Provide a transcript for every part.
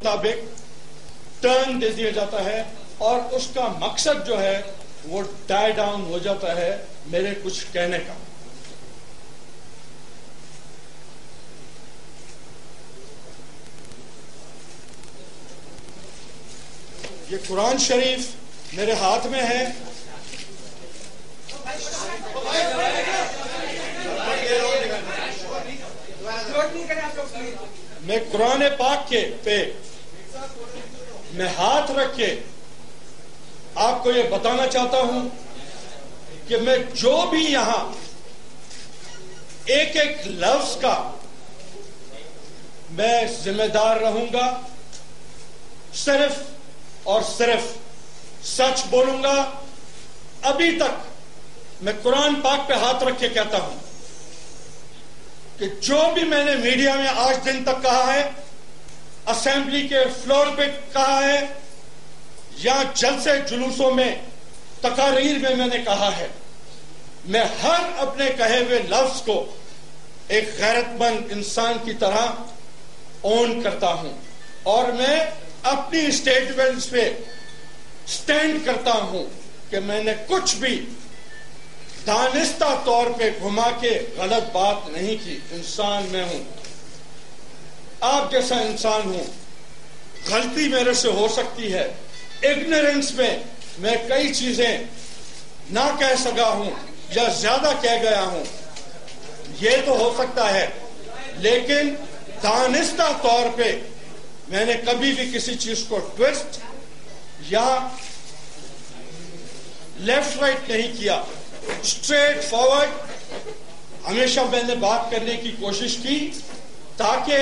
مطابق ٹرن دے دیا جاتا ہے اور اس کا مقصد جو ہے وہ ڈائی ڈاؤن ہو جاتا ہے میرے کچھ کہنے کا. یہ قرآن شریف میرے ہاتھ میں ہے. میں قرآن پاک کے پہ میں ہاتھ رکھ کے آپ کو یہ بتانا چاہتا ہوں کہ میں جو بھی یہاں ایک ایک لفظ کا میں ذمہ دار رہوں گا. صرف اور صرف سچ بولوں گا. ابھی تک میں قرآن پاک پہ ہاتھ رکھ کے کہتا ہوں کہ جو بھی میں نے میڈیا میں آج دن تک کہا ہے, اسمبلی کے فلور پہ کہا ہے, یا جلسے جلوسوں میں, تقاریر میں نے کہا ہے, میں ہر اپنے کہے ہوئے لفظ کو ایک غیرت مند انسان کی طرح اون کرتا ہوں اور میں اپنی اسٹیٹمنٹس پہ سٹینڈ کرتا ہوں کہ میں نے کچھ بھی دانستہ طور پہ گھما کے غلط بات نہیں کی. انسان میں ہوں, آپ جیسا انسان ہوں, غلطی میرے سے ہو سکتی ہے. اگنورنس میں کئی چیزیں نہ کہہ سکا ہوں یا زیادہ کہہ گیا ہوں, یہ تو ہو سکتا ہے. لیکن دانستہ طور پہ میں نے کبھی بھی کسی چیز کو ٹویسٹ یا لیفٹ رائٹ نہیں کیا. اسٹریٹ فارورڈ ہمیشہ میں نے بات کرنے کی کوشش کی تاکہ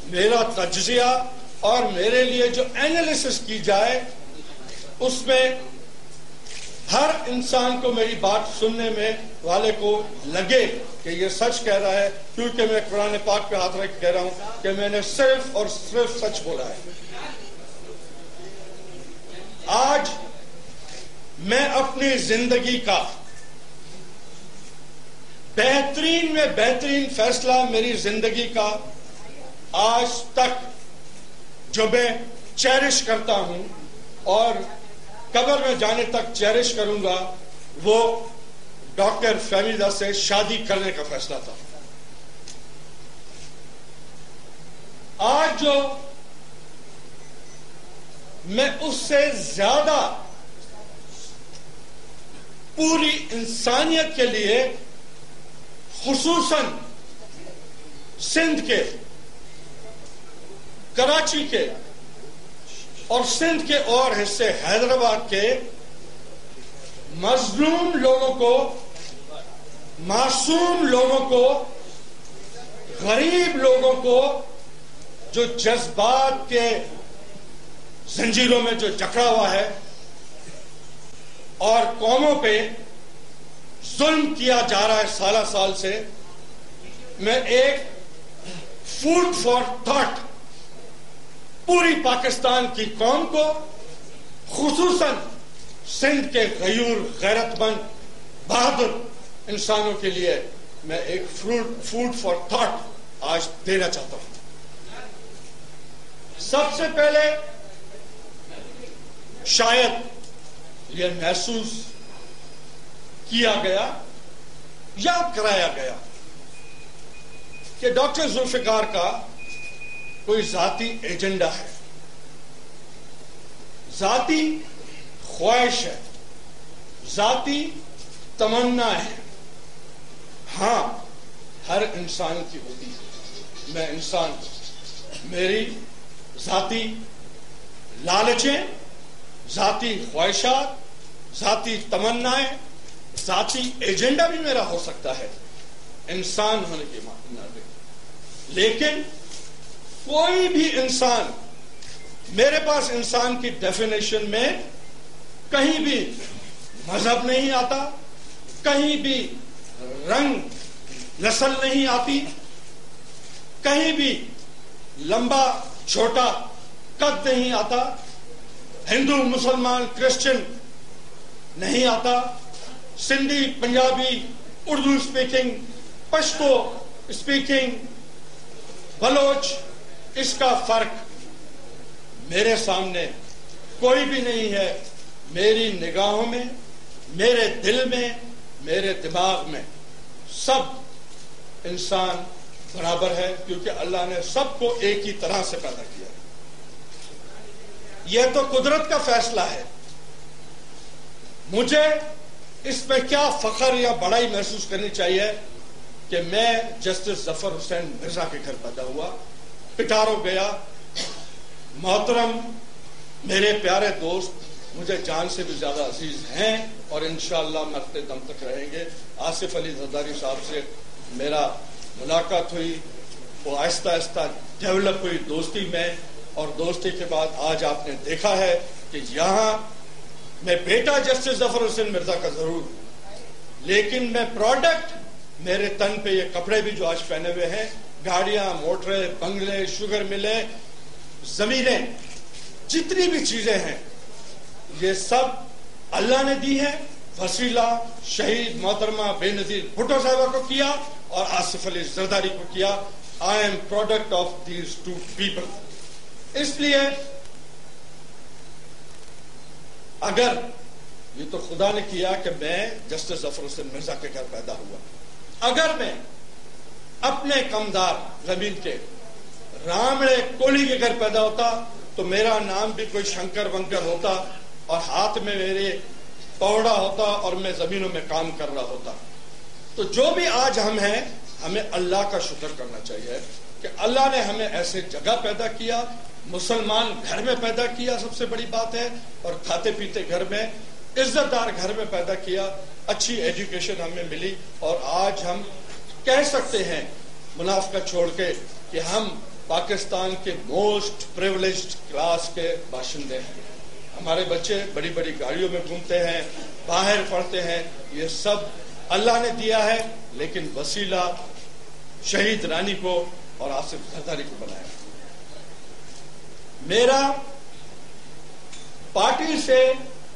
میرا تجزیہ اور میرے لیے جو اینالیسس کی جائے اس میں ہر انسان کو میری بات سننے میں والے کو لگے کہ یہ سچ کہہ رہا ہے, کیونکہ میں قرآن پاک پہ ہاتھ رکھ کے کہہ رہا ہوں کہ میں نے صرف اور صرف سچ بولا ہے. آج میں اپنی زندگی کا بہترین میں بہترین فیصلہ میری زندگی کا آج تک جو میں چیرش کرتا ہوں اور قبر میں جانے تک چیرش کروں گا, وہ ڈاکٹر فہمیدہ سے شادی کرنے کا فیصلہ تھا. آج جو میں اس سے زیادہ پوری انسانیت کے لیے, خصوصاً سندھ کے, کراچی کے اور سندھ کے اور حصے, حیدرآباد کے مظلوم لوگوں کو, معصوم لوگوں کو, غریب لوگوں کو, جو جذبات کے زنجیروں میں جو جکڑا ہوا ہے اور قوموں پہ ظلم کیا جا رہا ہے سالہ سال سے, میں ایک فوڈ فار تھاٹ پوری پاکستان کی قوم کو, خصوصاً سندھ کے غیور, غیرت مند, بہادر انسانوں کے لیے میں ایک فوڈ فار تھاٹ آج دینا چاہتا ہوں. سب سے پہلے شاید یہ محسوس کیا گیا یا کرایا گیا کہ ڈاکٹر ذوالفقار کا کوئی ذاتی ایجنڈا ہے, ذاتی خواہش ہے, ذاتی تمنا ہے. ہاں, ہر انسان کی ہوتی ہے. میں انسان, میری ذاتی لالچیں, ذاتی خواہشات, ذاتی تمنائیں, ذاتی ایجنڈا بھی میرا ہو سکتا ہے انسان ہونے کے ناطے. لیکن کوئی بھی انسان, میرے پاس انسان کی ڈیفینیشن میں کہیں بھی مذہب نہیں آتا, کہیں بھی رنگ نسل نہیں آتی, کہیں بھی لمبا چھوٹا قد نہیں آتا, ہندو مسلمان کرسچن نہیں آتا, سندھی پنجابی اردو اسپیکنگ پشتو اسپیکنگ بلوچ, اس کا فرق میرے سامنے کوئی بھی نہیں ہے. میری نگاہوں میں، میرے دل میں، میرے دماغ میں سب انسان برابر ہے، کیونکہ اللہ نے سب کو ایک ہی طرح سے پیدا کیا. یہ تو قدرت کا فیصلہ ہے. مجھے اس پہ کیا فخر یا بڑائی محسوس کرنی چاہیے کہ میں جسٹس ظفر حسین مرزا کے گھر پیدا ہوا، پٹارو گیا. محترم میرے پیارے دوست مجھے جان سے بھی زیادہ عزیز ہیں اور انشاءاللہ مرتے دم تک رہیں گے. آصف علی زرداری صاحب سے میرا ملاقات ہوئی، وہ آہستہ آہستہ ڈیولپ ہوئی دوستی میں، اور دوستی کے بعد آج آپ نے دیکھا ہے کہ یہاں میں بیٹا جسٹس ظفر حسین مرزا کا ضرور ہوں، لیکن میں پروڈکٹ، میرے تن پہ یہ کپڑے بھی جو آج پہنے ہوئے ہیں، گاڑیاں، موٹریں، بنگلے، شوگر ملیں، زمینیں، جتنی بھی چیزیں ہیں، یہ سب اللہ نے دی ہیں. وسیلہ شہید محترمہ بے نظیر بھٹو صاحبہ کو کیا اور آصف علی زرداری کو کیا. I am product of these two people. اس لیے اگر یہ تو خدا نے کیا کہ میں جسٹس ظفر حسین مرزا کے گھر پیدا ہوا، اگر میں اپنے کمدار زمین کے رامڑے کولی کے گھر پیدا ہوتا تو میرا نام بھی کوئی شنکر ونکر ہوتا اور ہاتھ میں میرے پوڑا ہوتا اور میں زمینوں میں کام کر رہا ہوتا. تو جو بھی آج ہم ہیں، ہمیں اللہ کا شکر کرنا چاہیے کہ اللہ نے ہمیں ایسے جگہ پیدا کیا، مسلمان گھر میں پیدا کیا، سب سے بڑی بات ہے، اور کھاتے پیتے گھر میں، عزت دار گھر میں پیدا کیا، اچھی ایجوکیشن ہمیں ملی، اور آج ہم کہہ سکتے ہیں منافقت چھوڑ کے کہ ہم پاکستان کے موسٹ پریولیجڈ کلاس کے باشندے ہیں. ہمارے بچے بڑی بڑی گاڑیوں میں گھومتے ہیں، باہر پڑھتے ہیں، یہ سب اللہ نے دیا ہے، لیکن وسیلہ شہید رانی کو اور آصف زرداری کو بنایا. میرا پارٹی سے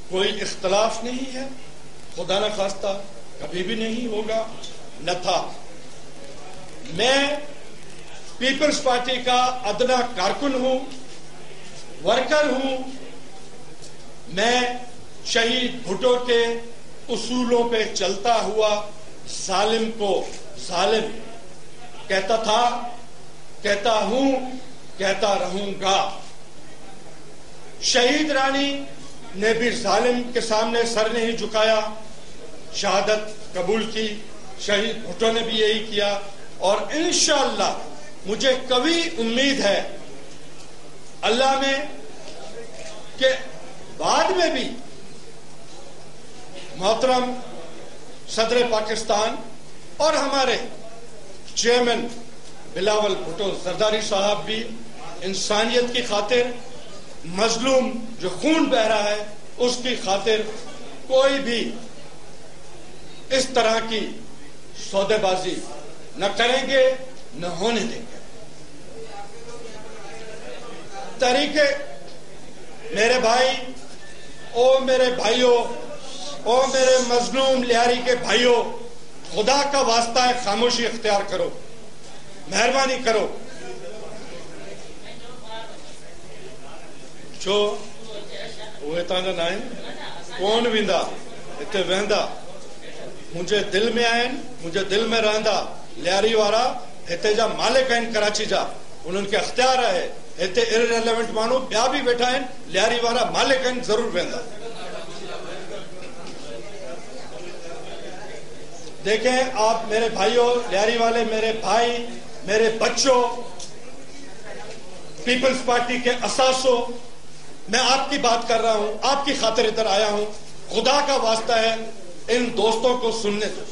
کوئی اختلاف نہیں ہے، خدا نہ خواستہ کبھی بھی نہیں ہوگا، نہ تھا. میں پیپلز پارٹی کا ادنا کارکن ہوں، ورکر ہوں. میں شہید بھٹو کے اصولوں پہ چلتا ہوا ظالم کو ظالم کہتا تھا، کہتا ہوں، کہتا رہوں گا. شہید رانی نے بھی ظالم کے سامنے سر نہیں جھکایا، شہادت قبول کی. شہید بھٹو نے بھی یہی کیا، اور انشاءاللہ مجھے کبھی امید ہے اللہ میں کہ بعد میں بھی محترم صدر پاکستان اور ہمارے چیئرمین بلاول بھٹو زرداری صاحب بھی انسانیت کی خاطر، مظلوم جو خون بہ رہا ہے اس کی خاطر کوئی بھی اس طرح کی سودے بازی نہ کریں گے، نہ ہونے دیں گے. طریقے میرے بھائی، او میرے بھائیوں، او میرے مظلوم لیاری کے بھائیوں، خدا کا واسطہ ہے خاموشی اختیار کرو، مہربانی کرو. جو وہ تانا نائن کون ویندا اتنے وہندا، مجھے دل میں آئن، مجھے دل میں رہندا. لیاری وارا ہتے جا مالک ہیں کراچی جا، انہوں کے اختیار ہے. ہتے ارریلیونٹ مانو بیا بھی بیٹھا ہیں، لیاری وارا مالک ہیں ضرور وہندا. دیکھیں آپ میرے بھائیوں، لیاری والے میرے بھائی، میرے بچوں، پیپلز پارٹی کے اساسوں، میں آپ کی بات کر رہا ہوں، آپ کی خاطر ادھر آیا ہوں. خدا کا واسطہ ہے ان دوستوں کو سننے دو.